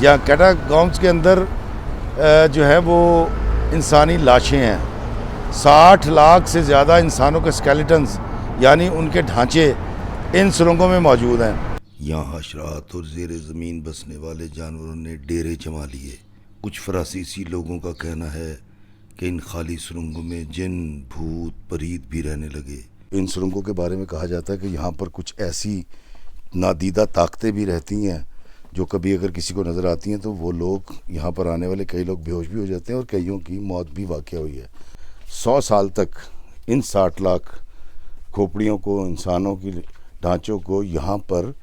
जहाँ कैटाकॉम्स के अंदर जो है वो इंसानी लाशें हैं। 60 लाख से ज़्यादा इंसानों के स्केलेटन्स यानी उनके ढांचे इन सुरंगों में मौजूद हैं। यहाँ हशरात और ज़ेर ज़मीन बसने वाले जानवरों ने डेरे जमा लिए। कुछ फरासीसी लोगों का कहना है कि इन खाली सुरंगों में जिन, भूत, परीत भी रहने लगे। इन सुरंगों के बारे में कहा जाता है कि यहाँ पर कुछ ऐसी नादीदा ताकतें भी रहती हैं जो कभी अगर किसी को नज़र आती हैं तो वो लोग, यहाँ पर आने वाले कई लोग बेहोश भी हो जाते हैं और कईयों की मौत भी वाक़या हुई है। 100 साल तक इन 60 लाख खोपड़ियों को, इंसानों की ढांचों को यहाँ पर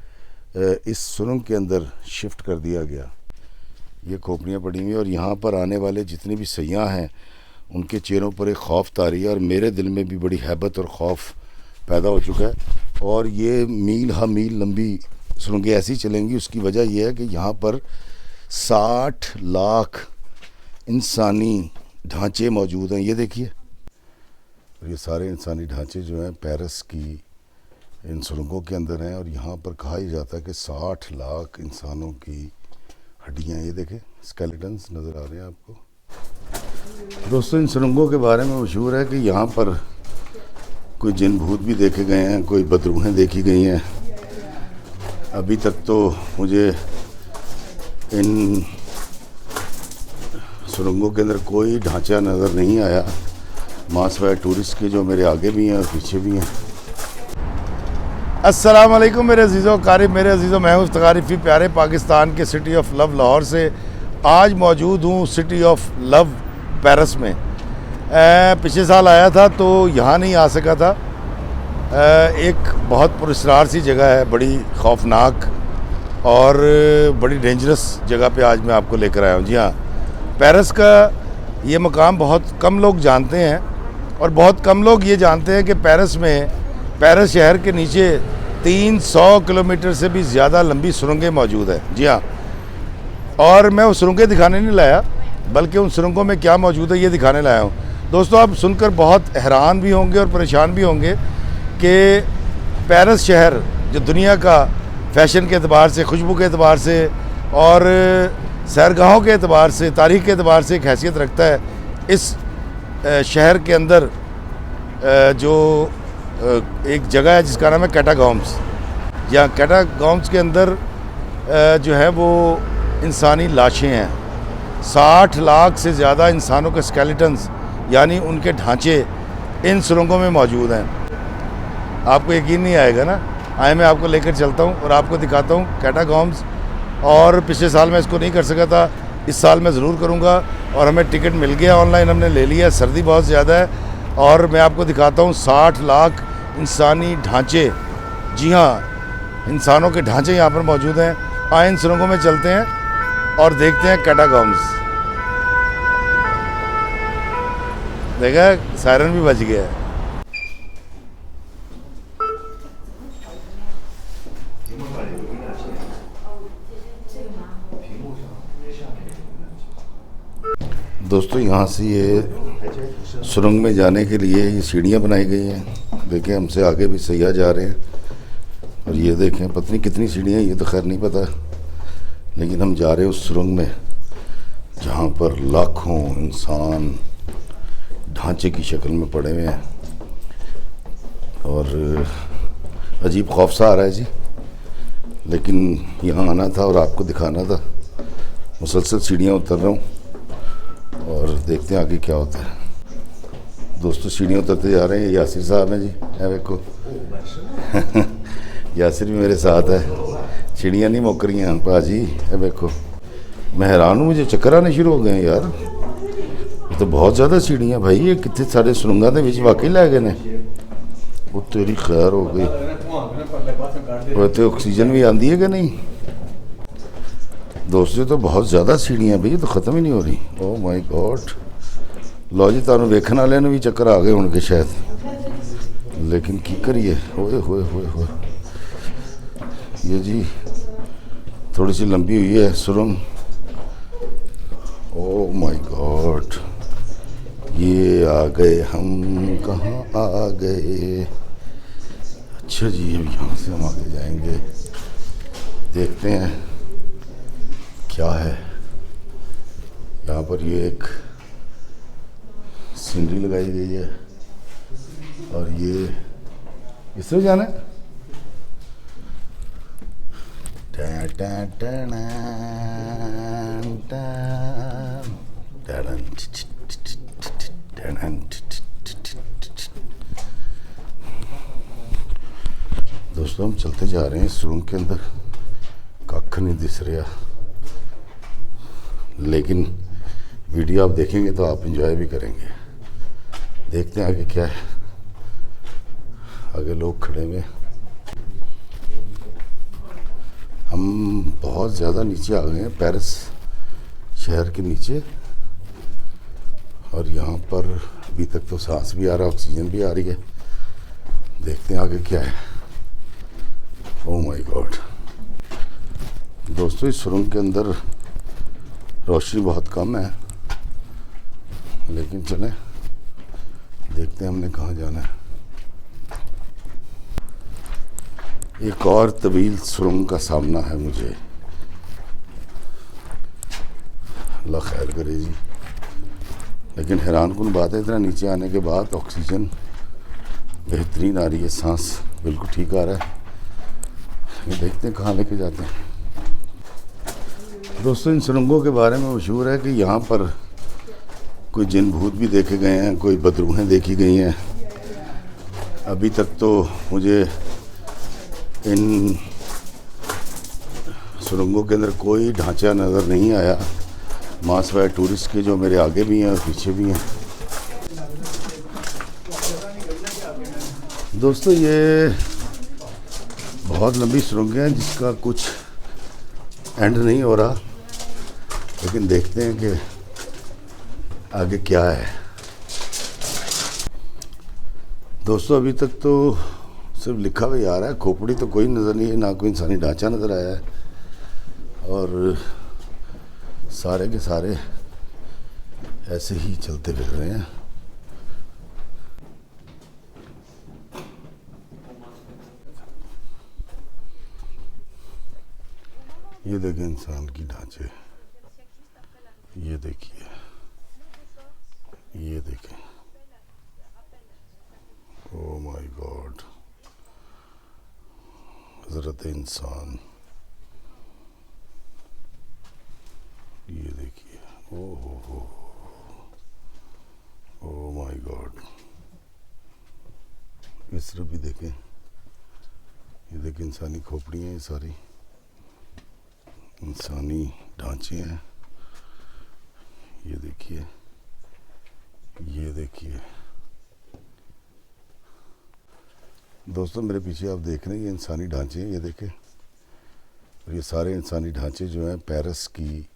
इस सुरंग के अंदर शिफ्ट कर दिया गया। ये खोपड़ियाँ पड़ी हुई और यहाँ पर आने वाले जितने भी सयाह हैं उनके चेहरों पर एक खौफ तारी है और मेरे दिल में भी बड़ी हैबत और खौफ पैदा हो चुका है। और ये मील हा मील लंबी सुरंगें ऐसी चलेंगी। उसकी वजह यह है कि यहाँ पर 60 लाख इंसानी ढांचे मौजूद हैं। ये देखिए, और ये सारे इंसानी ढांचे जो हैं पेरिस की इन सुरंगों के अंदर हैं और यहाँ पर कहा ही जाता है कि 60 लाख इंसानों की हड्डियाँ, ये देखें स्केलेटन्स नज़र आ रहे हैं आपको। दोस्तों, इन सुरंगों के बारे में मशहूर है कि यहाँ पर कोई जिन भूत भी देखे गए हैं, कोई बदरूहें देखी गई हैं। अभी तक तो मुझे इन सुरंगों के अंदर कोई ढांचा नज़र नहीं आया, मासवाए टूरिस्ट के जो मेरे आगे भी हैं और पीछे भी हैं। अस्सलाम वालेकुम मेरे अजीज़ों क़ारिब, मेरे अजीज़ों, मैं हूँ इफ्तिखार प्यारे पाकिस्तान के सिटी ऑफ लव लाहौर से। आज मौजूद हूँ सिटी ऑफ लव पेरिस में। पिछले साल आया था तो यहाँ नहीं आ सका था। एक बहुत पुरस्कार सी जगह है, बड़ी खौफनाक और बड़ी डेंजरस जगह पे आज मैं आपको लेकर आया हूँ। जी हाँ, पेरिस का ये मकाम बहुत कम लोग जानते हैं और बहुत कम लोग ये जानते हैं कि पेरिस में, पेरिस शहर के नीचे 300 किलोमीटर से भी ज़्यादा लंबी सुरंगें मौजूद है। जी हाँ, और मैं वो सुरंगें दिखाने नहीं लाया बल्कि उन सुरंगों में क्या मौजूद है ये दिखाने लाया हूँ। दोस्तों, आप सुनकर बहुत हैरान भी होंगे और परेशान भी होंगे कि पेरिस शहर जो दुनिया का फ़ैशन के अतबार से, खुशबू के अतबार से और सैरगाहों के अतबार से, तारीख़ के अतबार से एक हैसियत रखता है। इस शहर के अंदर जो एक जगह है जिसका नाम है कैटाकॉम्स। यहाँ कैटाकॉम्स के अंदर जो है वो इंसानी लाशें हैं। 60 लाख से ज़्यादा इंसानों के स्केलेटन्स यानी उनके ढांचे इन सुरंगों में मौजूद हैं। आपको यकीन नहीं आएगा ना, आए मैं आपको लेकर चलता हूँ और आपको दिखाता हूँ कैटाकॉम्स। और पिछले साल मैं इसको नहीं कर सका था, इस साल मैं ज़रूर करूँगा और हमें टिकट मिल गया, ऑनलाइन हमने ले लिया। सर्दी बहुत ज़्यादा है और मैं आपको दिखाता हूँ 60 लाख इंसानी ढांचे। जी हाँ, इंसानों के ढांचे यहाँ पर मौजूद हैं। आए इन सुरंगों में चलते हैं और देखते हैं कैटाकॉम्स। देखा, सायरन भी बज गया है। दोस्तों, यहाँ से ये सुरंग में जाने के लिए ये सीढ़ियाँ बनाई गई हैं। देखें, हमसे आगे भी सैयाह जा रहे हैं और ये देखें, पता नहीं कितनी सीढ़ियाँ, ये तो खैर नहीं पता, लेकिन हम जा रहे हैं उस सुरंग में जहाँ पर लाखों इंसान ढांचे की शक्ल में पड़े हुए हैं और अजीब खौफ सा आ रहा है जी। लेकिन यहाँ आना था और आपको दिखाना था। मुसलसल सीढ़ियाँ उतर रहा हूँ और देखते हैं आगे क्या होता है। दोस्तों, सीढ़ियाँ उतरते जा रहे हैं। यासिर साहब हैं जी, है देखो यासिर भी मेरे साथ है। सीढ़ियाँ नहीं मुक रही हैं भाजी, है देखो। मैं हैरान हूँ, मुझे चक्कर आने शुरू हो गए हैं यार। ये तो बहुत ज़्यादा सीढ़ियाँ भाई, ये कितने सारे सुरंगां दे विच वाकई लै गए ने। वो तेरी खैर हो गई। वो तो ऑक्सीजन भी आती है कि नहीं दोस्तों? तो बहुत ज़्यादा सीढ़ियाँ भाई, ये तो ख़त्म ही नहीं हो रही। Oh my God. लो जी, तुहानू वेखण वालियां नूं भी चक्कर आ गए होणगे शायद, लेकिन की करिए। होए होए होए होए, ये जी थोड़ी सी लंबी हुई है सुरंग। ओह माय गॉड, ये आ गए हम, कहाँ आ गए। अच्छा जी, अब यहाँ से हम आगे जाएंगे, देखते हैं क्या है यहाँ पर, ये एक सीनरी लगाई गई है और ये इसमें जाना है। दोस्तों हम चलते जा रहे हैं इस रूम के अंदर, कख नहीं दिस रहा, लेकिन वीडियो आप देखेंगे तो आप एंजॉय भी करेंगे। देखते हैं आगे क्या है, आगे लोग खड़े हुए। हम बहुत ज़्यादा नीचे आ गए हैं, पेरिस शहर के नीचे, और यहाँ पर अभी तक तो सांस भी आ रहा है, ऑक्सीजन भी आ रही है। देखते हैं आगे क्या है। ओह माय गॉड दोस्तों, इस सुरंग के अंदर रोशनी बहुत कम है, लेकिन चलें देखते हैं हमने कहाँ जाना है। एक और तवील सुरंग का सामना है मुझे, अल्लाह खैर करे जी। लेकिन हैरान कुन बात है, इतना नीचे आने के बाद ऑक्सीजन बेहतरीन आ रही है, सांस बिल्कुल ठीक आ रहा है। देखते हैं कहाँ लेके जाते हैं। दोस्तों इन सुरंगों के बारे में मशहूर है कि यहाँ पर कोई जिन भूत भी देखे गए हैं, कोई बदरूहें देखी गई हैं। अभी तक तो मुझे इन सुरंगों के अंदर कोई ढांचा नज़र नहीं आया, मासवाए टूरिस्ट के जो मेरे आगे भी हैं और पीछे भी हैं। दोस्तों ये बहुत लंबी सुरंगें हैं जिसका कुछ एंड नहीं हो रहा, लेकिन देखते हैं कि आगे क्या है। दोस्तों अभी तक तो सिर्फ लिखा हुआ आ रहा है, खोपड़ी तो कोई नज़र नहीं है, ना कोई इंसानी ढांचा नज़र आया है, और सारे के सारे ऐसे ही चलते फिर रहे हैं। ये देखिए इंसान की ढांचे, ये देखिए, ये देखें, ओ माय गॉड, हज़रत इंसान, ये देखिए, ओ माय गॉड। इस तरफ भी देखें, ये देखिए इंसानी खोपड़ी हैं, ये सारी इंसानी ढांचे हैं। ये देखिए, ये देखिए दोस्तों मेरे पीछे आप देख रहे हैं ये इंसानी ढांचे हैं, ये देखें। और ये सारे इंसानी ढांचे जो हैं पेरिस की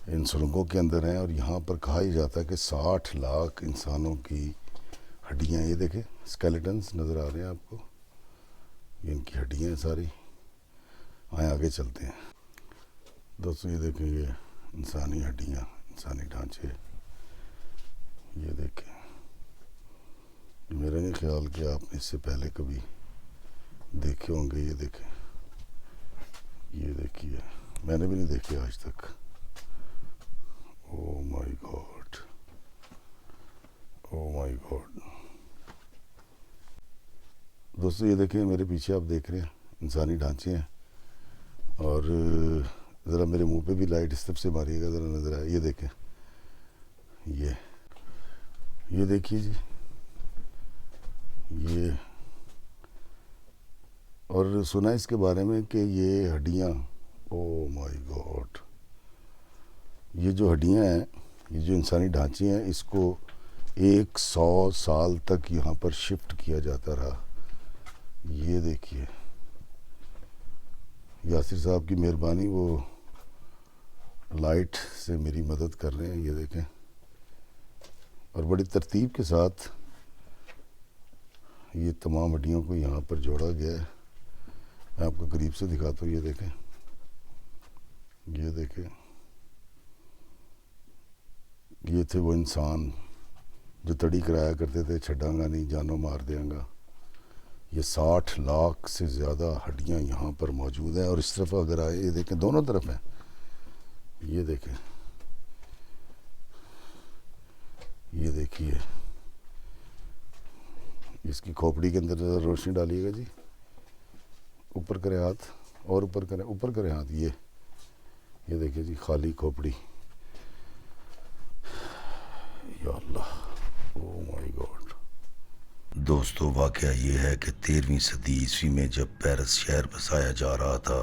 इन सुरंगों के अंदर हैं, और यहाँ पर कहा ही जाता है कि 60 लाख इंसानों की हड्डियाँ, ये देखें स्केलेटन्स नज़र आ रहे हैं आपको, ये इनकी हड्डियाँ हैं सारी। आए आगे चलते हैं दोस्तों, ये देखें ये इंसानी हड्डियाँ, इंसानी ढांचे, ये देखें। मेरा नहीं ख्याल कि आपने इससे पहले कभी देखे होंगे। ये देखें, ये देखिए, मैंने भी नहीं देखे आज तक। Oh my God, oh my God दोस्तों, ये देखें मेरे पीछे आप देख रहे हैं इंसानी ढांचे हैं, और ज़रा मेरे मुंह पे भी लाइट इस तरफ से मारिएगा, ज़रा नज़र आए। ये देखें, ये देखिए जी, ये। और सुना इसके बारे में कि ये हड्डियाँ, ओ माय गॉड, ये जो हड्डियाँ हैं, ये जो इंसानी ढांचे हैं, इसको 100 साल तक यहाँ पर शिफ्ट किया जाता रहा। ये देखिए, यासिर साहब की मेहरबानी, वो लाइट से मेरी मदद कर रहे हैं। ये देखें, और बड़ी तरतीब के साथ ये तमाम हड्डियों को यहाँ पर जोड़ा गया है। मैं आपको करीब से दिखाता हूँ। ये देखें, ये देखें, ये थे वो इंसान जो तड़ी कराया करते थे, छड़ांगा नहीं जानो मार देंगा। ये 60 लाख से ज़्यादा हड्डियाँ यहाँ पर मौजूद हैं। और इस तरफ अगर आए, ये देखें दोनों तरफ हैं, ये देखें, ये देखिए, इसकी खोपड़ी के अंदर ज़रा रोशनी डालिएगा जी। ऊपर करें हाथ, और ऊपर करें, ऊपर करें हाथ। ये देखिए जी, खाली खोपड़ी। या अल्लाह, ओ माय गॉड। दोस्तों, वाकया ये है कि 13वीं सदी ईस्वी में जब पेरिस शहर बसाया जा रहा था,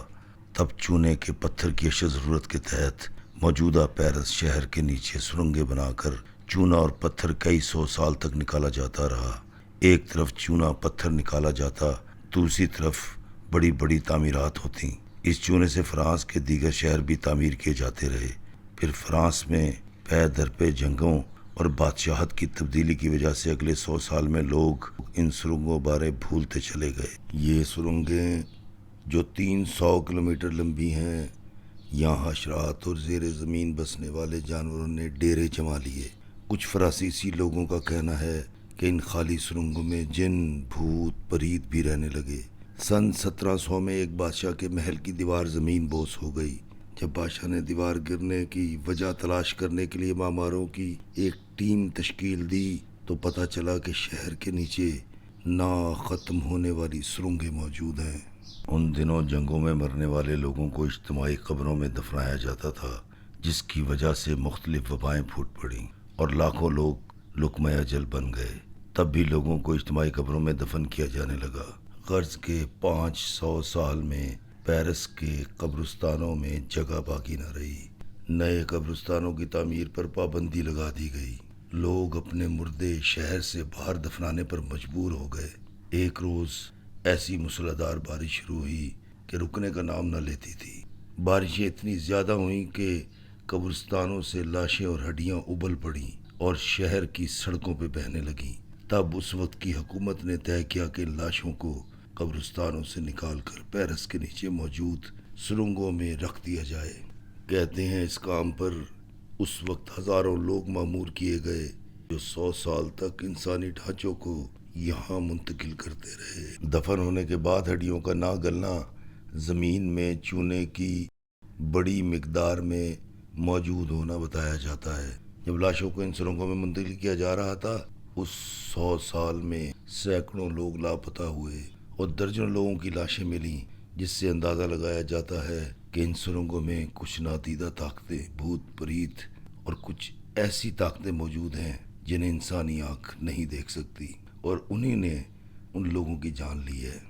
तब चूने के पत्थर की अशद ज़रूरत के तहत मौजूदा पेरिस शहर के नीचे सुरंगें बनाकर चूना और पत्थर कई सौ साल तक निकाला जाता रहा। एक तरफ चूना पत्थर निकाला जाता, दूसरी तरफ बड़ी बड़ी तामीरात होती। इस चूने से फ्रांस के दीगर शहर भी तामीर किए जाते रहे। फिर फ्रांस में पै दर पे जंगों और बादशाहत की तब्दीली की वजह से अगले 100 साल में लोग इन सुरंगों बारे भूलते चले गए। ये सुरंगें जो 300 किलोमीटर लंबी हैं, यहाँ हशरात और ज़ेर ज़मीन बसने वाले जानवरों ने डेरे जमा लिए। कुछ फ्रांसीसी लोगों का कहना है कि इन खाली सुरंगों में जिन, भूत, परीत भी रहने लगे। सन 1700 में एक बादशाह के महल की दीवार ज़मीन बोस हो गई। जब बादशाह ने दीवार गिरने की वजह तलाश करने के लिए मामारों की एक टीम तश्कील दी, तो पता चला कि शहर के नीचे ना ख़त्म होने वाली सुरंगें मौजूद हैं। उन दिनों जंगों में मरने वाले लोगों को इज्तिमाई कब्रों में दफनाया जाता था, जिसकी वजह से मुख्तलिफ वबाएं फूट पड़ी और लाखों लोग लुकमा अजल बन गए। तब भी लोगों को इज्तिमाई कब्रों में दफन किया जाने लगा। गर्ज के 500 साल में पेरिस के कब्रिस्तानों में जगह बाकी न रही। नए कब्रिस्तानों की तामीर पर पाबंदी लगा दी गई। लोग अपने मुर्दे शहर से बाहर दफनाने पर मजबूर हो गए। एक रोज़ ऐसी मूसलाधार बारिश शुरू हुई कि रुकने का नाम न लेती थी। बारिशें इतनी ज़्यादा हुई कि कब्रिस्तानों से लाशें और हड्डियाँ उबल पड़ीं और शहर की सड़कों पर बहने लगीं। तब उस वक्त की हुकूमत ने तय किया कि लाशों को कब्रिस्तानों से निकालकर पेरिस के नीचे मौजूद सुरंगों में रख दिया जाए। कहते हैं इस काम पर उस वक्त हज़ारों लोग मामूर किए गए, जो 100 साल तक इंसानी ढांचों को यहाँ मुंतकिल करते रहे। दफन होने के बाद हड्डियों का ना गलना ज़मीन में चूने की बड़ी मिकदार में मौजूद होना बताया जाता है। जब लाशों को इन सुरंगों में मुंतकिल किया जा रहा था, उस 100 साल में सैकड़ों लोग लापता हुए और दर्जनों लोगों की लाशें मिलीं, जिससे अंदाज़ा लगाया जाता है कि इन सुरंगों में कुछ नादीदा ताकतें, भूत, परीत और कुछ ऐसी ताकतें मौजूद हैं जिन्हें इंसानी आँख नहीं देख सकती, और उन्हीं ने उन लोगों की जान ली है।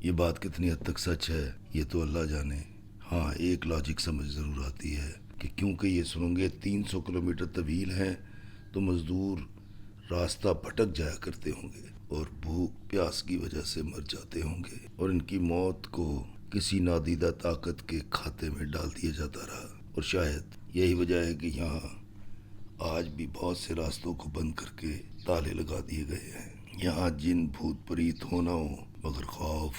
ये बात कितनी हद तक सच है, ये तो अल्लाह जाने। हाँ, एक लॉजिक समझ ज़रूर आती है कि क्योंकि ये सुरंगें 300 किलोमीटर तवील हैं, तो मज़दूर रास्ता भटक जाया करते होंगे और भूख प्यास की वजह से मर जाते होंगे, और इनकी मौत को किसी नादीदा ताकत के खाते में डाल दिया जाता रहा। और शायद यही वजह है कि यहाँ आज भी बहुत से रास्तों को बंद करके ताले लगा दिए गए हैं। यहाँ जिन, भूत, परीत होना हो, मगर खौफ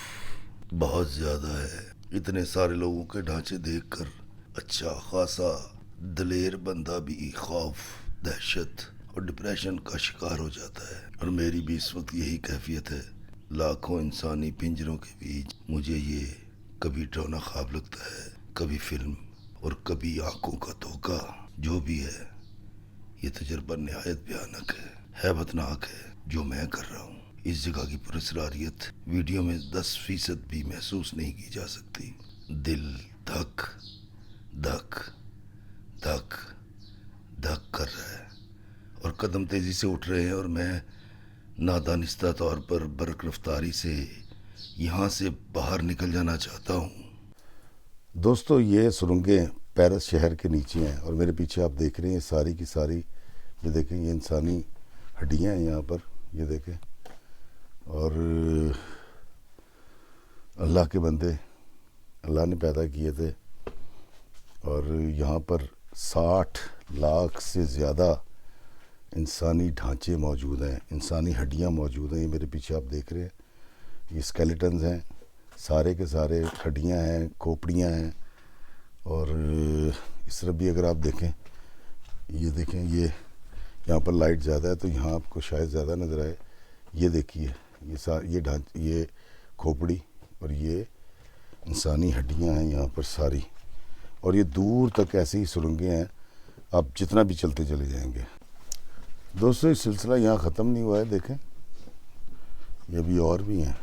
बहुत ज़्यादा है। इतने सारे लोगों के ढांचे देखकर अच्छा खासा दलेर बंदा भी खौफ, दहशत और डिप्रेशन का शिकार हो जाता है। और मेरी भी इस वक्त यही कैफियत है। लाखों इंसानी पिंजरों के बीच मुझे ये कभी डरावना ख्वाब लगता है, कभी फिल्म, और कभी आंखों का धोखा। जो भी है, ये तजुर्बा निहायत भयानक है, हैबतनाक है जो मैं कर रहा हूँ। इस जगह की पुरस्कारियत वीडियो में 10% भी महसूस नहीं की जा सकती। दिल धक धक धक धक कर रहा है और कदम तेज़ी से उठ रहे हैं, और मैं नादानिस्ता तौर पर बरक रफ्तारी से यहाँ से बाहर निकल जाना चाहता हूँ। दोस्तों, ये सुरंगें पेरिस शहर के नीचे हैं और मेरे पीछे आप देख रहे हैं सारी की सारी, ये देखें, ये इंसानी हड्डियाँ हैं यहाँ पर, ये देखें। और अल्लाह के बंदे अल्लाह ने पैदा किए थे, और यहाँ पर 60 लाख से ज़्यादा इंसानी ढांचे मौजूद हैं, इंसानी हड्डियाँ मौजूद हैं। ये मेरे पीछे आप देख रहे हैं, ये स्केलेटन्स हैं, सारे के सारे हड्डियाँ हैं, खोपड़ियाँ हैं। और इस तरफ भी अगर आप देखें, ये देखें, ये यहाँ पर लाइट ज़्यादा है तो यहाँ आपको शायद ज़्यादा नज़र आए। ये देखिए, ये खोपड़ी और ये इंसानी हड्डियाँ हैं यहाँ पर सारी। और ये दूर तक ऐसी ही सुरंगें हैं, आप जितना भी चलते चले जाएंगे। दोस्तों, ये सिलसिला यहाँ ख़त्म नहीं हुआ है, देखें ये भी और भी हैं।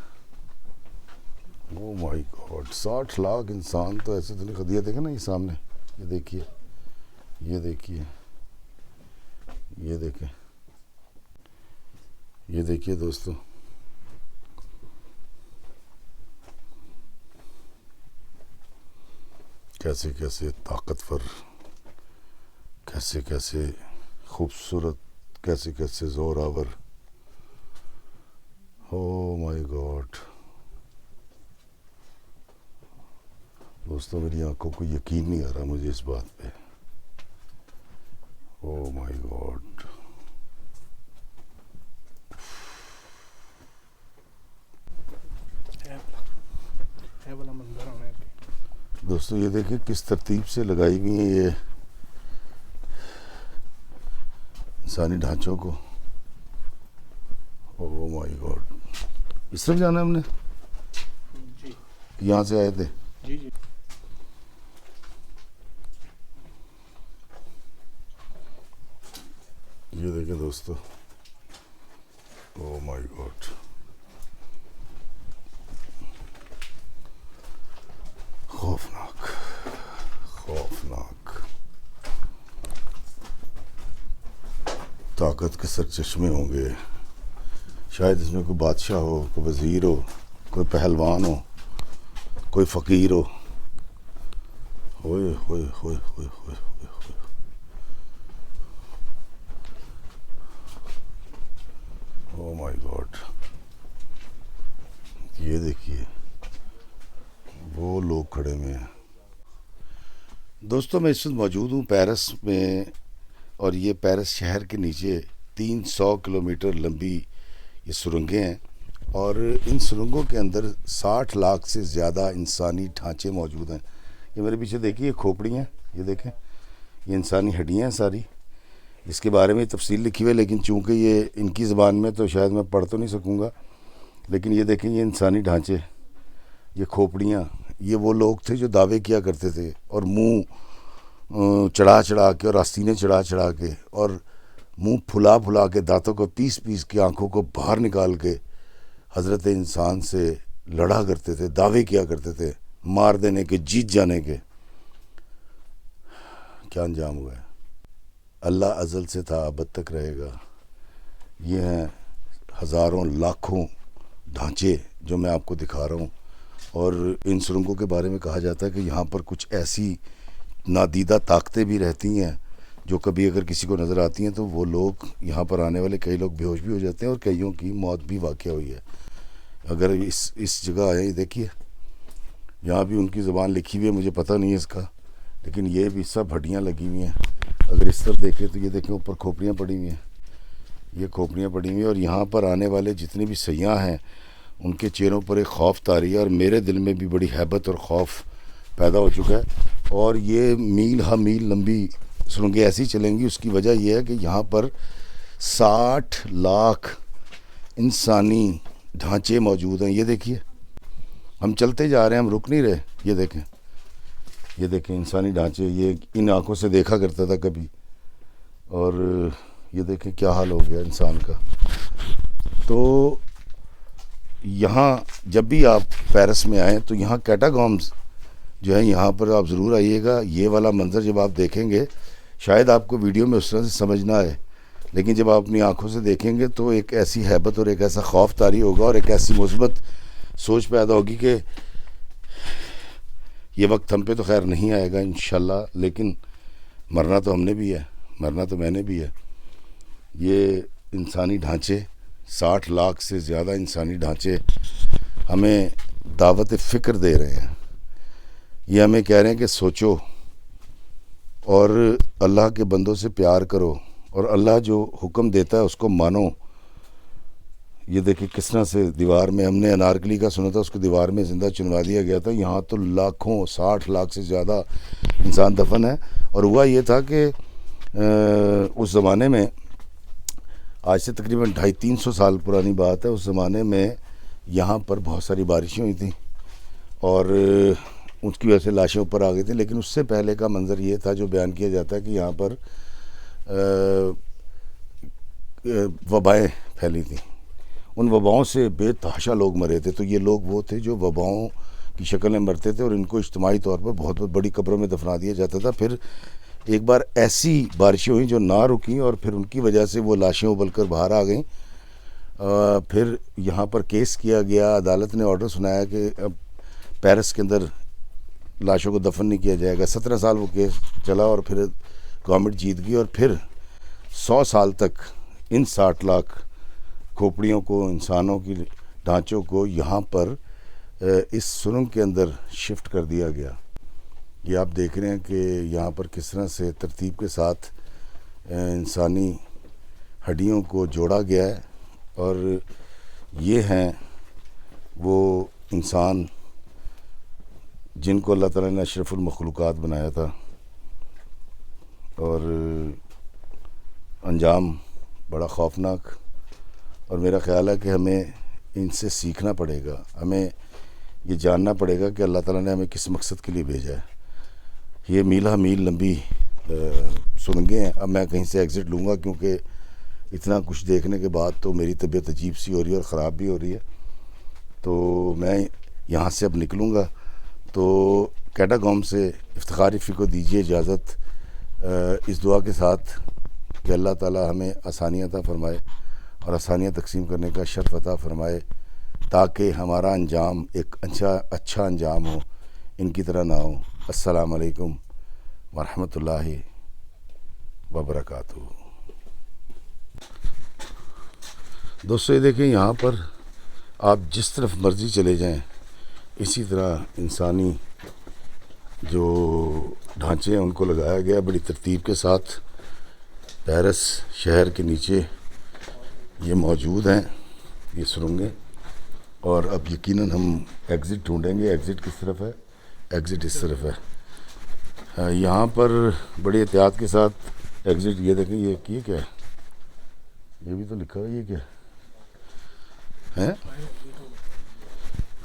ओ माय गॉड, 60 लाख इंसान तो ऐसे तो नहीं खदिया। देखें ना ये सामने, ये देखिए, ये देखिए, ये देखें, ये देखिए दोस्तों, कैसे कैसे ताकतवर, कैसे कैसे खूबसूरत, कैसे कैसे जोरावर। ओ माय गॉड दोस्तों, मेरी आंखों को यकीन नहीं आ रहा मुझे इस बात पे। ओ माय गॉड, है वाला मंजर होने के। दोस्तों ये देखिए किस तरतीब से लगाई हुई है ये इंसानी ढांचों को। ओ माय गॉड, इस तरफ जाना है हमने, जी यहाँ से आए थे। जी जी। ये देखें दोस्तों, ओ माय गॉड, खौफनाक, खौफनाक। ताकत के सरचश्मे होंगे, शायद इसमें कोई बादशाह हो, कोई वज़ीर हो, कोई पहलवान हो, कोई फ़कीर हो। होए होए होए होए होए होए। ओ माय गॉड, ये देखिए वो लोग खड़े हुए हैं। दोस्तों, मैं इस वक्त मौजूद हूँ पेरिस में, और ये पेरिस शहर के नीचे 300 किलोमीटर लंबी ये सुरंगें हैं, और इन सुरंगों के अंदर 60 लाख से ज़्यादा इंसानी ढांचे मौजूद हैं। ये मेरे पीछे देखिए, ये खोपड़ियाँ, ये देखें, ये इंसानी हड्डियाँ हैं सारी। इसके बारे में तफसील लिखी हुई है, लेकिन चूँकि ये इनकी ज़बान में तो शायद मैं पढ़ तो नहीं सकूँगा। लेकिन ये देखें, ये इंसानी ढांचे, ये खोपड़ियाँ, ये वो लोग थे जो दावे किया करते थे, और मुंह चढ़ा चढ़ा के और आस्तीनें चढ़ा चढ़ा के और मुंह फुला फुला के, दांतों को पीस पीस के, आंखों को बाहर निकाल के हज़रत इंसान से लड़ा करते थे, दावे किया करते थे मार देने के, जीत जाने के। क्या अंजाम हुआ है? अल्लाह अज़ल से था, अब तक रहेगा। ये हैं हज़ारों लाखों ढांचे जो मैं आपको दिखा रहा हूँ। और इन सुरंगों के बारे में कहा जाता है कि यहाँ पर कुछ ऐसी नादीदा ताकतें भी रहती हैं जो कभी अगर किसी को नज़र आती हैं तो वो लोग, यहाँ पर आने वाले कई लोग बेहोश भी हो जाते हैं, और कईयों की मौत भी वाक़या हुई है। अगर इस जगह आए, देखिए यहाँ भी उनकी ज़बान लिखी हुई है, मुझे पता नहीं है इसका, लेकिन ये भी सब हड्डियाँ लगी हुई हैं। अगर इस तरफ देखें तो ये देखें, ऊपर खोपड़ियाँ पड़ी हुई हैं, ये खोपड़ियाँ पड़ी हुई हैं। और यहाँ पर आने वाले जितने भी सयाह हैं उनके चेहरों पर एक खौफ तारी है, और मेरे दिल में भी बड़ी हैबत और खौफ पैदा हो चुका है। और ये मील हा मील लंबी सुरंगें ऐसी चलेंगी, उसकी वजह यह है कि यहाँ पर 60 लाख इंसानी ढांचे मौजूद हैं। ये देखिए, हम चलते जा रहे हैं, हम रुक नहीं रहे। ये देखें, ये देखें इंसानी ढांचे, ये इन आंखों से देखा करता था कभी, और ये देखें क्या हाल हो गया इंसान का। तो यहाँ जब भी आप पेरिस में आएँ तो यहाँ कैटाकॉम्स जो है, यहाँ पर आप ज़रूर आइएगा। ये वाला मंज़र जब आप देखेंगे, शायद आपको वीडियो में उस तरह से समझ ना आए, लेकिन जब आप अपनी आंखों से देखेंगे तो एक ऐसी हैबत और एक ऐसा खौफ तारी होगा, और एक ऐसी मुस्बत सोच पैदा होगी कि ये वक्त हम पे तो खैर नहीं आएगा इंशाल्लाह, लेकिन मरना तो हमने भी है, मरना तो मैंने भी है। ये इंसानी ढांचे, 60 लाख से ज़्यादा इंसानी ढांचे हमें दावत फ़िक्र दे रहे हैं। ये हमें कह रहे हैं कि सोचो और अल्लाह के बंदों से प्यार करो, और अल्लाह जो हुक्म देता है उसको मानो। ये देखिए किस तरह से दीवार में, हमने अनारकली का सुना था, उसको दीवार में ज़िंदा चुनवा दिया गया था। यहाँ तो लाखों, 60 लाख से ज़्यादा इंसान दफन है। और हुआ ये था कि उस ज़माने में, आज से तकरीबन 250-300 साल पुरानी बात है, उस ज़माने में यहाँ पर बहुत सारी बारिशें हुई थी, और उसकी वजह से लाशें ऊपर आ गई थी। लेकिन उससे पहले का मंज़र ये था जो बयान किया जाता है कि यहाँ पर वबाएँ फैली थी। उन वबाओं से बेतहाशा लोग मरे थे। तो ये लोग वो थे जो वबाओं की शक्ल में मरते थे और इनको इज्तिमाई तौर पर बहुत बड़ी कब्रों में दफना दिया जाता था। फिर एक बार ऐसी बारिशें हुई जो ना रुकी और फिर उनकी वजह से वो लाशें उबल कर बाहर आ गईं। फिर यहाँ पर केस किया गया, अदालत ने ऑर्डर सुनाया कि अब पेरिस के अंदर लाशों को दफन नहीं किया जाएगा। 17 साल वो केस चला और फिर गवर्नमेंट जीत गई और फिर 100 साल तक इन 60 लाख खोपड़ियों को, इंसानों की ढांचों को यहाँ पर इस सुरंग के अंदर शिफ्ट कर दिया गया। ये आप देख रहे हैं कि यहाँ पर किस तरह से तरतीब के साथ इंसानी हड्डियों को जोड़ा गया है। और ये हैं वो इंसान जिनको अल्लाह ताला ने अशरफुल मखलूक़ात बनाया था और अंजाम बड़ा खौफनाक। और मेरा ख़्याल है कि हमें इनसे सीखना पड़ेगा, हमें ये जानना पड़ेगा कि अल्लाह ताला ने हमें किस मकसद के लिए भेजा है। ये मील लंबी सुरंगें हैं। अब मैं कहीं से एग्ज़िट लूँगा क्योंकि इतना कुछ देखने के बाद तो मेरी तबीयत अजीब सी हो रही है और ख़राब भी हो रही है। तो मैं यहाँ से अब निकलूँगा। तो कैटागॉम से इफ्तिखार रफ़ी को दीजिए इजाज़त इस दुआ के साथ कि अल्लाह ताला हमें आसानियाँ अता फ़रमाए और आसानियाँ तकसीम करने का शर्फ़ अता फ़रमाए ताकि हमारा अंजाम एक अच्छा अंजाम हो, इनकी तरह ना हो। अस्सलाम वालेकुम वरहमतुल्लाहि वबरकातुहू। दोस्तों ये देखें, यहाँ पर आप जिस तरफ मर्ज़ी चले जाएं इसी तरह इंसानी जो ढांचे हैं उनको लगाया गया बड़ी तरतीब के साथ। पेरिस शहर के नीचे ये मौजूद हैं ये सुरंगें। और अब यकीनन हम एग्ज़िट ढूंढेंगे। एग्ज़िट किस तरफ है? एग्ज़िट इस तरफ है। यहाँ पर बड़ी एहतियात के साथ एग्ज़िट। ये देखें, ये क्या है? ये भी तो लिखा है, ये क्या है?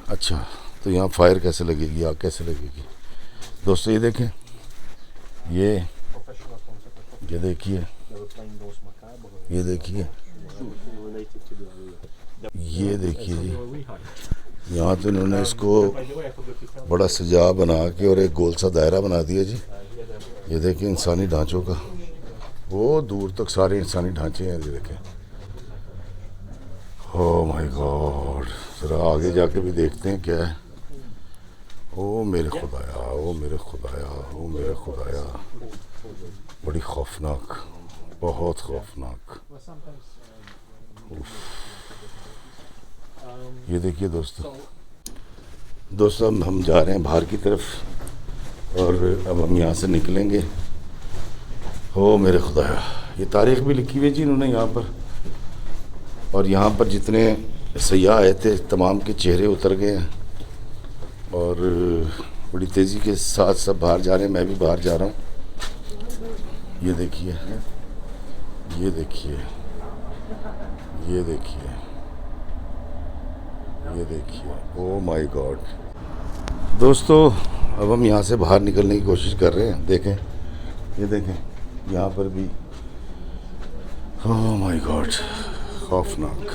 अच्छा, तो यहाँ फायर कैसे लगेगी, आग कैसे लगेगी? दोस्तों ये देखें, ये देखिए, ये देखिए, ये देखिए जी। यहाँ तो इन्होंने इसको बड़ा सजा बना के और एक गोल सा दायरा बना दिया जी। ये देखिए इंसानी ढांचों का, वो दूर तक सारे इंसानी ढांचे हैं। ये देखें, ओह माय गॉड। ज़रा आगे जाके भी देखते हैं क्या है। ओ मेरे खुदाया, ओ मेरे खुदाया, ओ मेरे खुदाया, बड़ी खौफनाक, बहुत खौफनाक। ये देखिए दोस्तों अब हम जा रहे हैं बाहर की तरफ और अब हम यहाँ से निकलेंगे। ओ मेरे खुदाया, ये तारीख़ भी लिखी हुई जी इन्होंने यहाँ पर। और यहाँ पर जितने सयाह आए थे तमाम के चेहरे उतर गए हैं और बड़ी तेज़ी के साथ सब बाहर जा रहे हैं। मैं भी बाहर जा रहा हूँ। ये देखिए, ये देखिए, ये देखिए, ये देखिए, ओ माय गॉड। दोस्तों अब हम यहाँ से बाहर निकलने की कोशिश कर रहे हैं। देखें, ये देखें, यहाँ पर भी ओ माय गॉड, खौफनाक।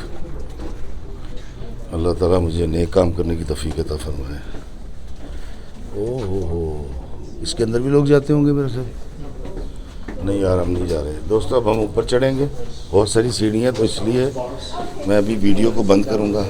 अल्लाह ताला मुझे नेक काम करने की तौफीक अता फरमाए। ओ हो, इसके अंदर भी लोग जाते होंगे मेरे से। नहीं यार, हम नहीं जा रहे दोस्तों। अब हम ऊपर चढ़ेंगे, बहुत सारी सीढ़ियाँ, तो इसलिए मैं अभी वीडियो को बंद करूँगा।